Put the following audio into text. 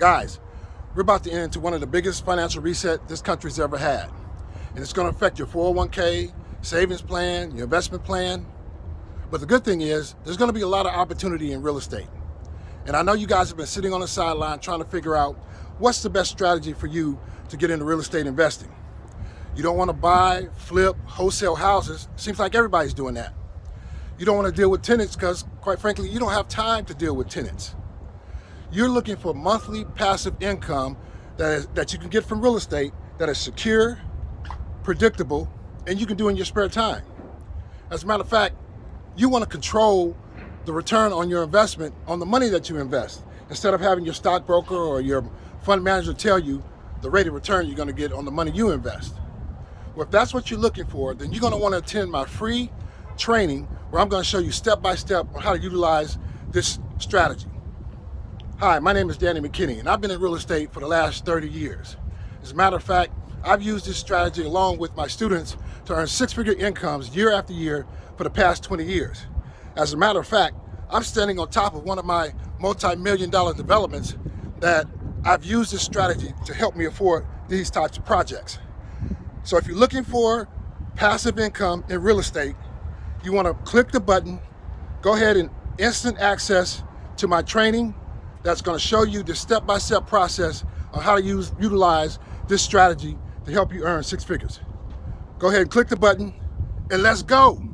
Guys, we're about to enter into one of the biggest financial reset this country's ever had. And it's going to affect your 401k, savings plan, your investment plan. But the good thing is, there's going to be a lot of opportunity in real estate. And I know you guys have been sitting on the sideline trying to figure out what's the best strategy for you to get into real estate investing. You don't want to buy, flip, wholesale houses. Seems like everybody's doing that. You don't want to deal with tenants because, quite frankly, you don't have time to deal with tenants. You're looking for monthly passive income that you can get from real estate that is secure, predictable, and you can do in your spare time. As a matter of fact, you want to control the return on your investment on the money that you invest, instead of having your stockbroker or your fund manager tell you the rate of return you're going to get on the money you invest. Well, if that's what you're looking for, then you're going to want to attend my free training where I'm going to show you step by step on how to utilize this strategy. Hi, my name is Danny McKinney, and I've been in real estate for the last 30 years. As a matter of fact, I've used this strategy along with my students to earn six-figure incomes year after year for the past 20 years. As a matter of fact, I'm standing on top of one of my multi-million-dollar developments that I've used this strategy to help me afford these types of projects. So if you're looking for passive income in real estate, you want to click the button, go ahead and instant access to my training that's going to show you the step-by-step process on how to utilize this strategy to help you earn six figures. Go ahead and click the button and let's go.